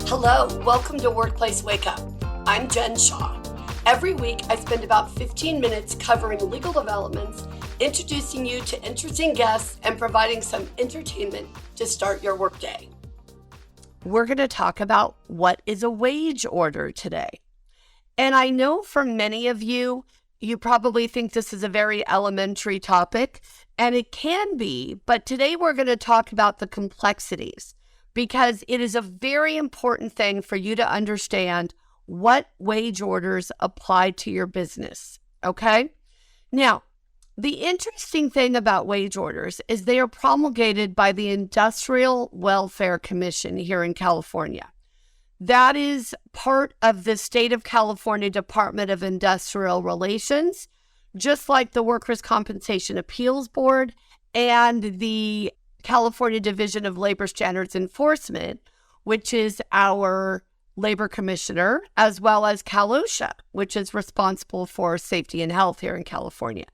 Hello, welcome to Workplace Wake Up. I'm Jen Shaw. Every week, I spend about 15 minutes covering legal developments, introducing you to interesting guests, and providing some entertainment to start your workday. We're going to talk about what is a wage order today. And I know for many of you, you probably think this is a very elementary topic, and it can be, but today we're going to talk about the complexities because it is a very important thing for you to understand what wage orders apply to your business, okay? Now, the interesting thing about wage orders is they are promulgated by the Industrial Welfare Commission here in California. That is part of the State of California Department of Industrial Relations, just like the Workers' Compensation Appeals Board and the California Division of Labor Standards Enforcement, which is our labor commissioner, as well as CalOSHA, which is responsible for safety and health here in California.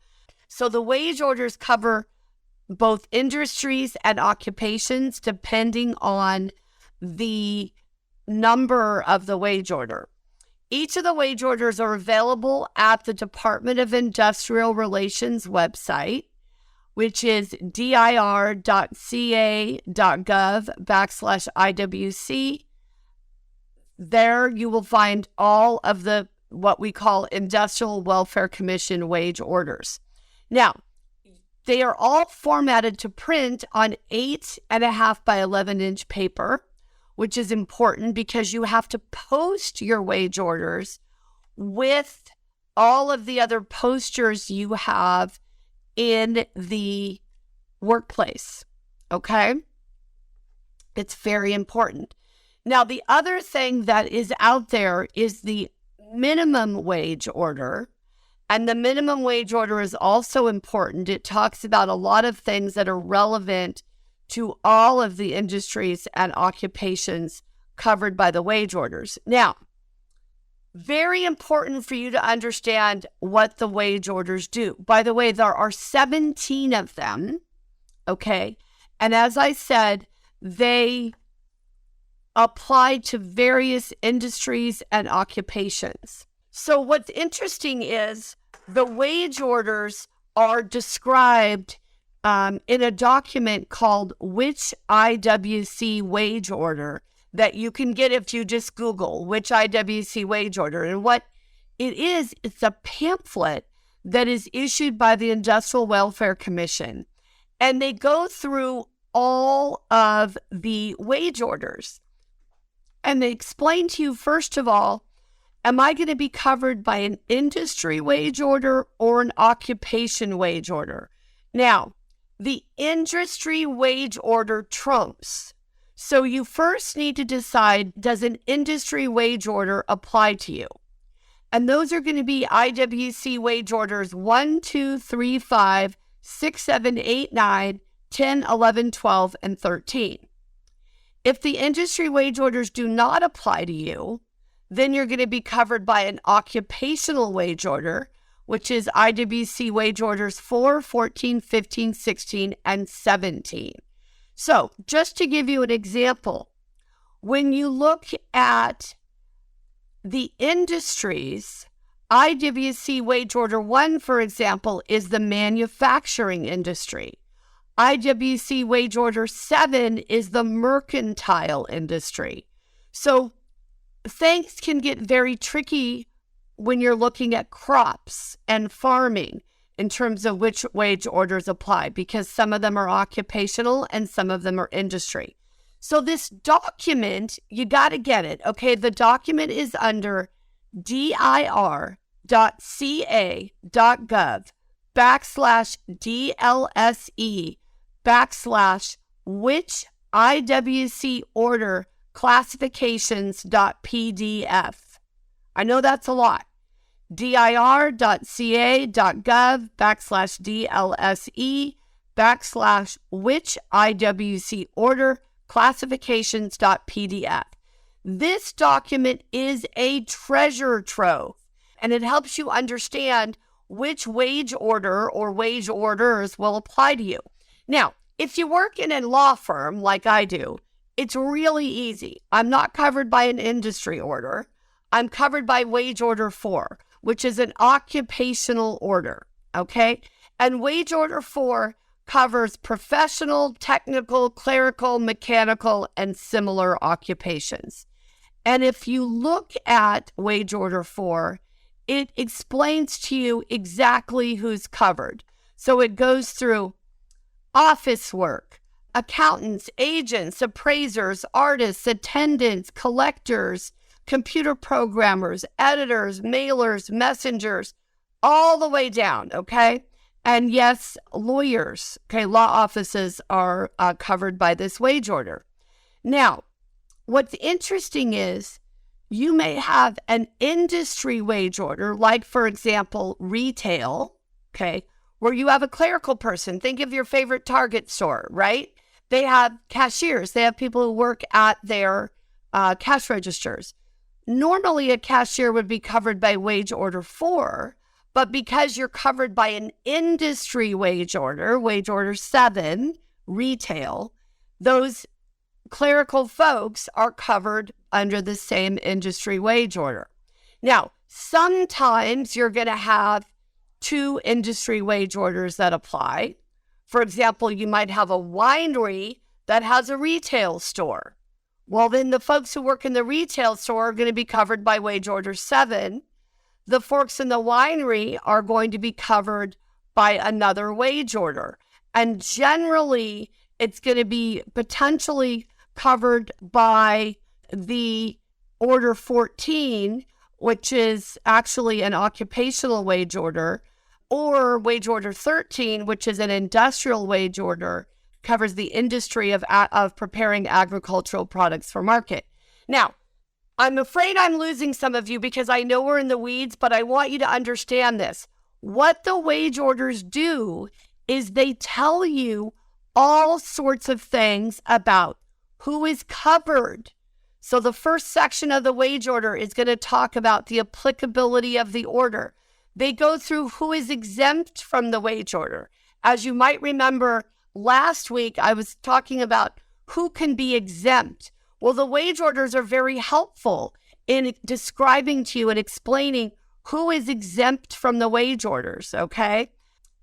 So the wage orders cover both industries and occupations depending on the number of the wage order. Each of the wage orders are available at the Department of Industrial Relations website, which is dir.ca.gov/IWC. There you will find all of the what we call Industrial Welfare Commission wage orders. Now, they are all formatted to print on 8.5 by 11-inch paper, which is important because you have to post your wage orders with all of the other posters you have in the workplace, okay? It's very important. Now, the other thing that is out there is the minimum wage order, and the minimum wage order is also important. It talks about a lot of things that are relevant to all of the industries and occupations covered by the wage orders. Now, very important for you to understand what the wage orders do. By the way, there are 17 of them, okay? And as I said, they apply to various industries and occupations. So what's interesting is the wage orders are described in a document called Which IWC Wage Order that you can get if you just Google Which IWC Wage Order. And what it is, it's a pamphlet that is issued by the Industrial Welfare Commission. And they go through all of the wage orders. And they explain to you, first of all, am I going to be covered by an industry wage order or an occupation wage order? Now, the industry wage order trumps. So you first need to decide, does an industry wage order apply to you? And those are going to be IWC wage orders 1, 2, 3, 5, 6, 7, 8, 9, 10, 11, 12, and 13. If the industry wage orders do not apply to you, then you're going to be covered by an occupational wage order, which is IWC wage orders 4, 14, 15, 16, and 17. So just to give you an example, when you look at the industries, IWC wage order 1, for example, is the manufacturing industry. IWC wage order 7 is the mercantile industry. So things can get very tricky when you're looking at crops and farming in terms of which wage orders apply, because some of them are occupational and some of them are industry. So this document, you got to get it, okay? The document is under dir.ca.gov/DLSE/which IWC order classifications.pdf. I know that's a lot. dir.ca.gov/DLSE/which IWC order classifications.pdf. This document is a treasure trove, and it helps you understand which wage order or wage orders will apply to you. Now, if you work in a law firm like I do, It's really easy. I'm not covered by an industry order. I'm covered by wage order 4, which is an occupational order, okay? And wage order 4 covers professional, technical, clerical, mechanical, and similar occupations. And if you look at wage order 4, it explains to you exactly who's covered. So it goes through office work, accountants, agents, appraisers, artists, attendants, collectors, computer programmers, editors, mailers, messengers, all the way down, okay? And yes, lawyers, okay, law offices are covered by this wage order. Now, what's interesting is you may have an industry wage order, like, for example, retail, okay, where you have a clerical person. Think of your favorite Target store, right? They have cashiers. They have people who work at their cash registers. Normally, a cashier would be covered by wage order 4, but because you're covered by an industry wage order 7, retail, those clerical folks are covered under the same industry wage order. Now, sometimes you're going to have 2 industry wage orders that apply. For example, you might have a winery that has a retail store. Well, then the folks who work in the retail store are going to be covered by wage order 7. The folks in the winery are going to be covered by another wage order. And generally, it's going to be potentially covered by the order 14, which is actually an occupational wage order, or wage order 13, which is an industrial wage order, covers the industry of preparing agricultural products for market. Now, I'm afraid I'm losing some of you because I know we're in the weeds, but I want you to understand this. What the wage orders do is they tell you all sorts of things about who is covered. So the first section of the wage order is going to talk about the applicability of the order. They go through who is exempt from the wage order. As you might remember, last week I was talking about who can be exempt. Well, the wage orders are very helpful in describing to you and explaining who is exempt from the wage orders, okay?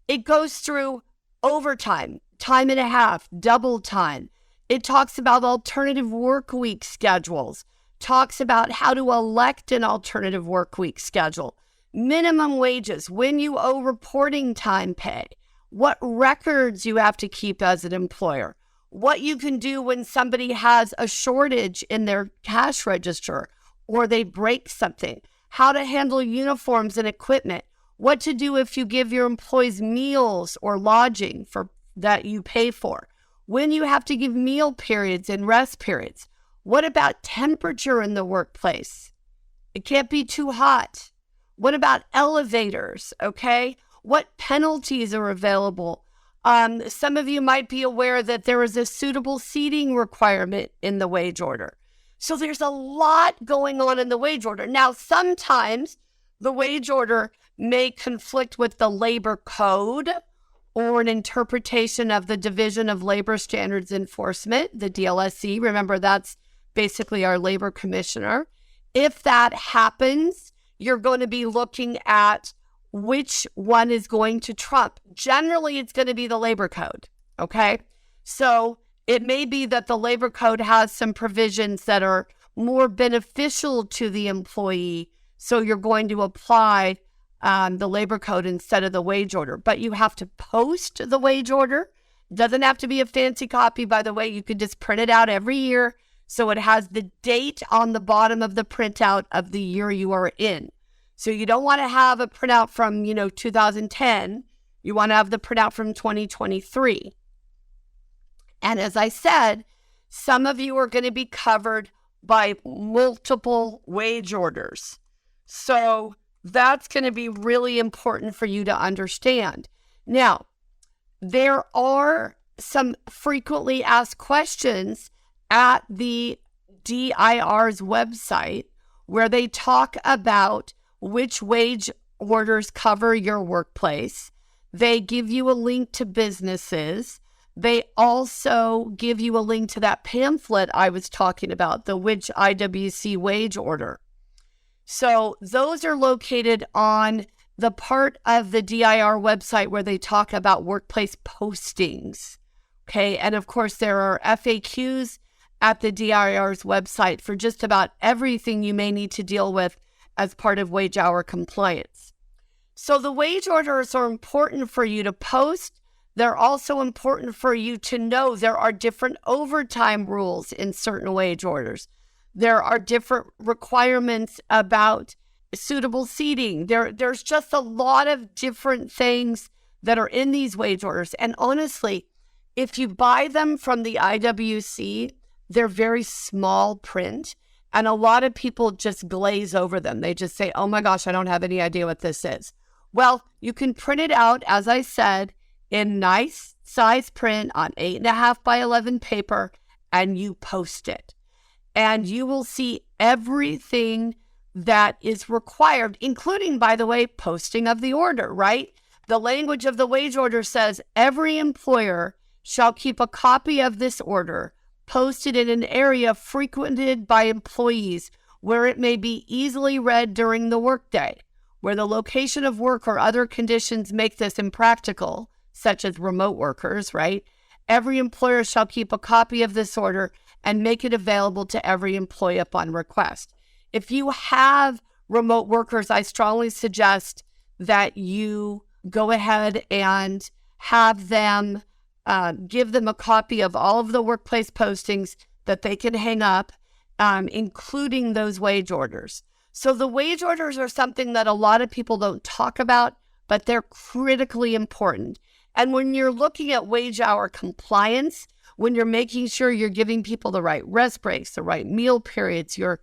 It goes through overtime, time and a half, double time. It talks about alternative work week schedules, talks about how to elect an alternative work week schedule, minimum wages, when you owe reporting time pay, what records you have to keep as an employer, what you can do when somebody has a shortage in their cash register or they break something, how to handle uniforms and equipment, what to do if you give your employees meals or lodging for that you pay for, when you have to give meal periods and rest periods. What about temperature in the workplace? It can't be too hot. What about elevators, okay? What penalties are available? Some of you might be aware that there is a suitable seating requirement in the wage order. So there's a lot going on in the wage order. Now, sometimes the wage order may conflict with the labor code or an interpretation of the Division of Labor Standards Enforcement, the DLSE. Remember, that's basically our labor commissioner. If that happens, you're going to be looking at which one is going to trump. Generally, it's going to be the labor code, okay? So it may be that the labor code has some provisions that are more beneficial to the employee, so you're going to apply the labor code instead of the wage order. But you have to post the wage order. It doesn't have to be a fancy copy, by the way. You could just print it out every year, so it has the date on the bottom of the printout of the year you are in. So you don't want to have a printout from, 2010. You want to have the printout from 2023. And as I said, some of you are going to be covered by multiple wage orders. So that's going to be really important for you to understand. Now, there are some frequently asked questions at the DIR's website where they talk about which wage orders cover your workplace. They give you a link to businesses. They also give you a link to that pamphlet I was talking about, the Which IWC Wage Order. So those are located on the part of the DIR website where they talk about workplace postings. Okay. And of course, there are FAQs at the DIR's website for just about everything you may need to deal with as part of wage hour compliance. So the wage orders are important for you to post. They're also important for you to know there are different overtime rules in certain wage orders. There are different requirements about suitable seating. There's just a lot of different things that are in these wage orders. And honestly, if you buy them from the IWC, they're very small print. And a lot of people just glaze over them. They just say, oh my gosh, I don't have any idea what this is. Well, you can print it out, as I said, in nice size print on 8.5 by 11 paper, and you post it. And you will see everything that is required, including, by the way, posting of the order, right? The language of the wage order says every employer shall keep a copy of this order posted in an area frequented by employees where it may be easily read during the workday, where the location of work or other conditions make this impractical, such as remote workers, right? Every employer shall keep a copy of this order and make it available to every employee upon request. If you have remote workers, I strongly suggest that you go ahead and have them give them a copy of all of the workplace postings that they can hang up, including those wage orders. So the wage orders are something that a lot of people don't talk about, but they're critically important. And when you're looking at wage hour compliance, when you're making sure you're giving people the right rest breaks, the right meal periods, you're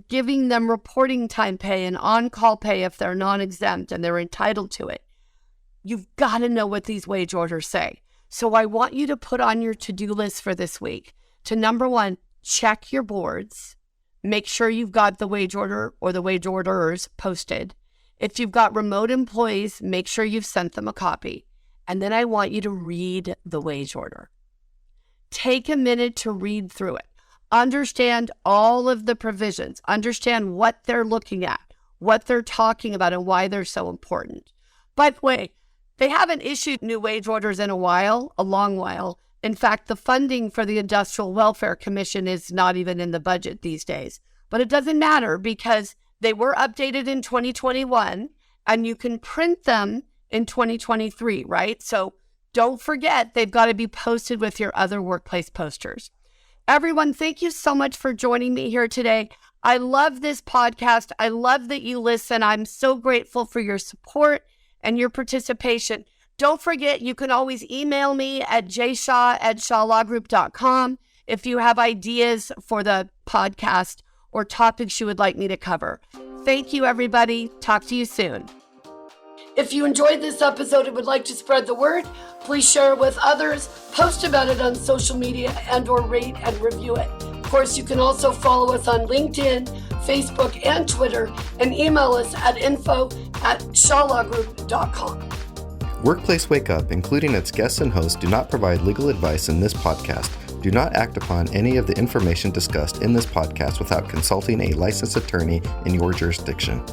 giving them reporting time pay and on-call pay if they're non-exempt and they're entitled to it, you've got to know what these wage orders say. So I want you to put on your to-do list for this week to, number one, check your boards. Make sure you've got the wage order or the wage orders posted. If you've got remote employees, make sure you've sent them a copy. And then I want you to read the wage order. Take a minute to read through it. Understand all of the provisions. Understand what they're looking at, what they're talking about, and why they're so important. By the way, they haven't issued new wage orders in a long while. In fact, the funding for the Industrial Welfare Commission is not even in the budget these days. But it doesn't matter because they were updated in 2021 and you can print them in 2023, right? So don't forget, they've got to be posted with your other workplace posters. Everyone, thank you so much for joining me here today. I love this podcast. I love that you listen. I'm so grateful for your support and your participation. Don't forget, you can always email me at jshaw@shawlawgroup.com if you have ideas for the podcast or topics you would like me to cover. Thank you, everybody. Talk to you soon. If you enjoyed this episode and would like to spread the word, please share it with others, post about it on social media, and/or rate and review it. Of course, you can also follow us on LinkedIn, Facebook, and Twitter, and email us at info@shawlawgroup.com. Workplace Wake Up, including its guests and hosts, do not provide legal advice in this podcast. Do not act upon any of the information discussed in this podcast without consulting a licensed attorney in your jurisdiction.